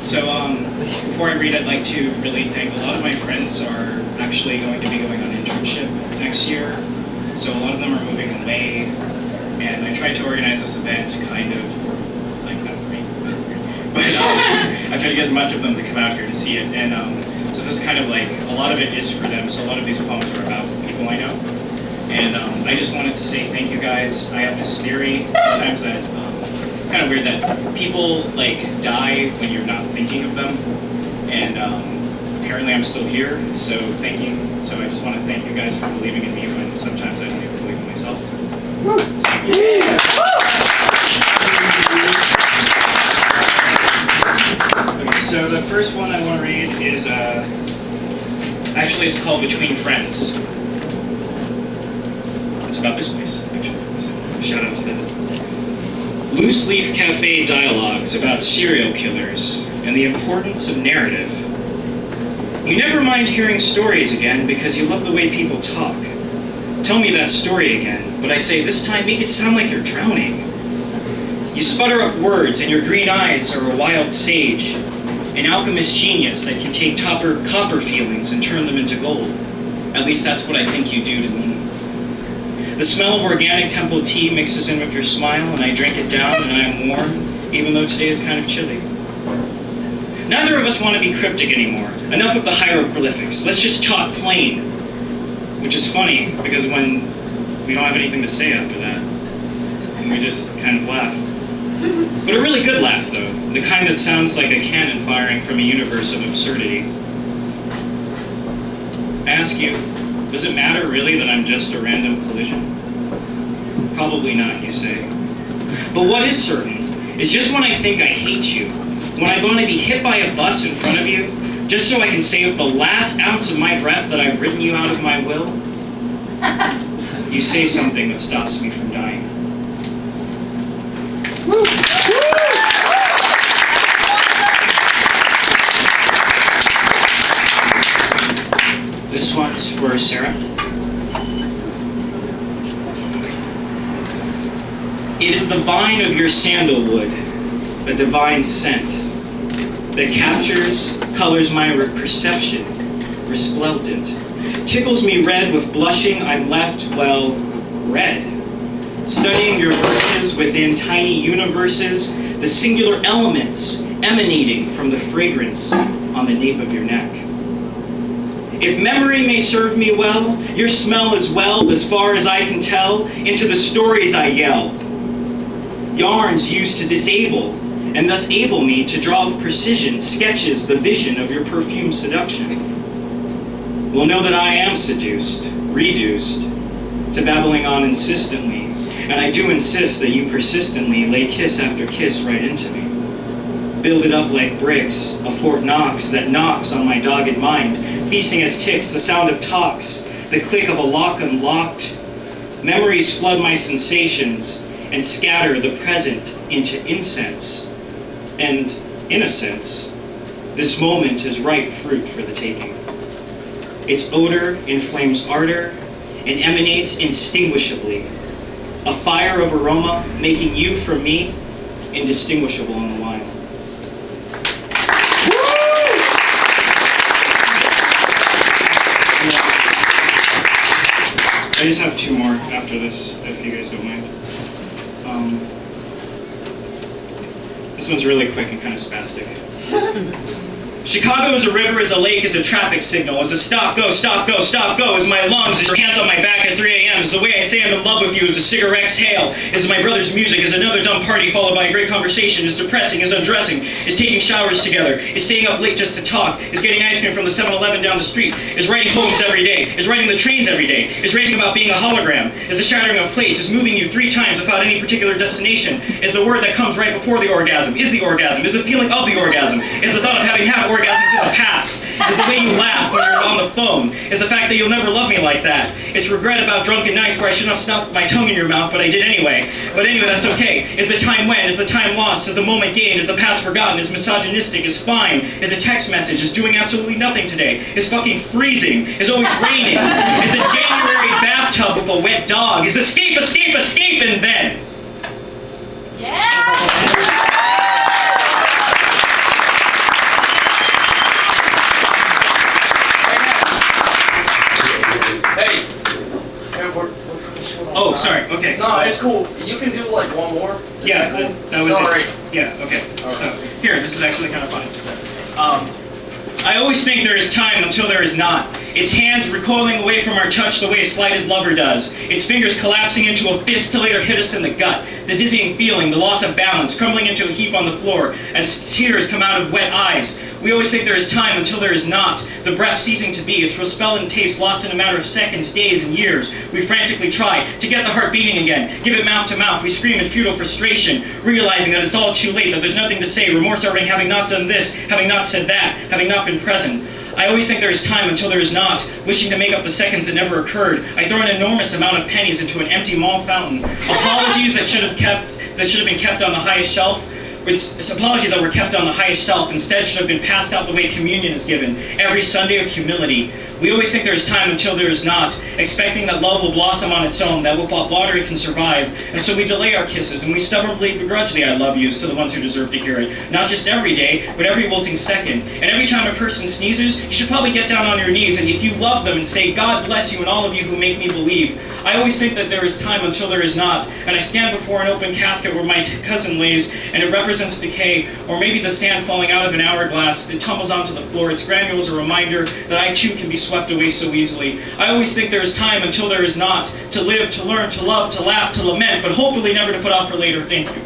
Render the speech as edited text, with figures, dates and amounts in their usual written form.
So before I read, I'd like to really thank a lot of my friends are actually going to be going on internship next year. So a lot of them are moving away, and I tried to organize this event kind of like that for me. But I tried to get as much of them to come out here to see it, and so this is kind of like, a lot of it is for them, so a lot of these poems are about people I know. And I just wanted to say thank you guys. I have this theory sometimes that, kind of weird, that people like die when you're not thinking of them. And apparently I'm still here, so thank you. So I just want to thank you guys for believing in me when sometimes I don't even believe in myself. Okay, so the first one I want to read is, actually it's called Between Friends. It's about this place, actually. Shout out to them. Loose leaf cafe dialogues about serial killers and the importance of narrative. You never mind hearing stories again because you love the way people talk. Tell me that story again, but I say this time make it sound like you're drowning. You sputter up words and your green eyes are a wild sage, an alchemist genius that can take copper feelings and turn them into gold. At least that's what I think you do to me. The smell of organic temple tea mixes in with your smile, and I drink it down, and I am warm, even though today is kind of chilly. Neither of us want to be cryptic anymore. Enough of the hieroglyphics. Let's just talk plain. Which is funny, because when we don't have anything to say after that, and we just kind of laugh. But a really good laugh, though. The kind that sounds like a cannon firing from a universe of absurdity. I ask you, does it matter really that I'm just a random collision? Probably not, you say. But what is certain is just when I think I hate you, when I'm going to be hit by a bus in front of you, just so I can save the last ounce of my breath that I've ridden you out of my will, you say something that stops me from dying. Woo. This one's for Sarah. It is the vine of your sandalwood, a divine scent, that captures, colors my perception, resplendent, tickles me red with blushing. I'm left, well, red. Studying your verses within tiny universes, the singular elements emanating from the fragrance on the nape of your neck. If memory may serve me well, your smell is well, as far as I can tell, into the stories I yell. Yarns used to disable, and thus able me to draw with precision sketches the vision of your perfume seduction. Will know that I am seduced, reduced, to babbling on insistently, and I do insist that you persistently lay kiss after kiss right into me. Build it up like bricks, a Fort Knox that knocks on my dogged mind, piecing as ticks the sound of talks, the click of a lock unlocked. Memories flood my sensations and scatter the present into incense. And, in a sense, this moment is ripe fruit for the taking. Its odor inflames ardor and emanates indistinguishably, a fire of aroma making you, from me, indistinguishable in the wild. I just have two more after this, if you guys don't mind. This one's really quick and kind of spastic. Chicago is a river, is a lake, is a traffic signal, is a stop, go, stop, go, stop, go, is my lungs, is your hands on my back at 3 a.m., is the way I say I'm in love with you, is a cigarette exhale, is my brother's music, is another dumb party followed by a great conversation, is depressing, is undressing, is taking showers together, is staying up late just to talk, is getting ice cream from the 7-Eleven down the street, is writing poems every day, is riding the trains every day, is ranting about being a hologram, is the shattering of plates, is moving you 3 times without any particular destination, is the word that comes right before the orgasm, is the feeling of the orgasm, is the thought of having had orgasms in the past, is the way you laugh when you're on the phone, is the fact that you'll never love me like that. It's regret about drunken nights where I shouldn't have stuck my tongue in your mouth, but I did anyway. But anyway, that's okay. Is the time when? Is the time lost? Is the moment gained? Is the past forgotten? Is misogynistic? Is fine? Is a text message? Is doing absolutely nothing today? Is fucking freezing? Is always raining? Is a January bathtub with a wet dog? Is escape, escape, escape, and then? Yeah! you can do like one more. Yeah, that was Sorry. it. Yeah, okay. All So, right. here, this is actually kind of funny. I always think there is time until there is not. Its hands recoiling away from our touch the way a slighted lover does. Its fingers collapsing into a fist to later hit us in the gut. The dizzying feeling, the loss of balance, crumbling into a heap on the floor as tears come out of wet eyes. We always think there is time until there is not. The breath ceasing to be, its repellent taste lost in a matter of seconds, days, and years. We frantically try to get the heart beating again, give it mouth to mouth. We scream in futile frustration, realizing that it's all too late, that there's nothing to say. Remorse our ring, having not done this, having not said that, having not been present. I always think there is time until there is not, wishing to make up the seconds that never occurred. I throw an enormous amount of pennies into an empty mall fountain. Apologies that should have been kept on the highest shelf. It's apologies that were kept on the highest shelf instead should have been passed out the way communion is given, every Sunday of humility. We always think there is time until there is not, expecting that love will blossom on its own, that without water it can survive. And so we delay our kisses, and we stubbornly begrudge the I love yous to the ones who deserve to hear it. Not just every day, but every wilting second. And every time a person sneezes, you should probably get down on your knees, and if you love them, and say, God bless you and all of you who make me believe. I always think that there is time until there is not, and I stand before an open casket where my cousin lays, and it represents decay, or maybe the sand falling out of an hourglass. It tumbles onto the floor. Its granules a reminder that I too can be swept away so easily. I always think there is time until there is not, to live, to learn, to love, to laugh, to lament, but hopefully never to put off for later. Thank you.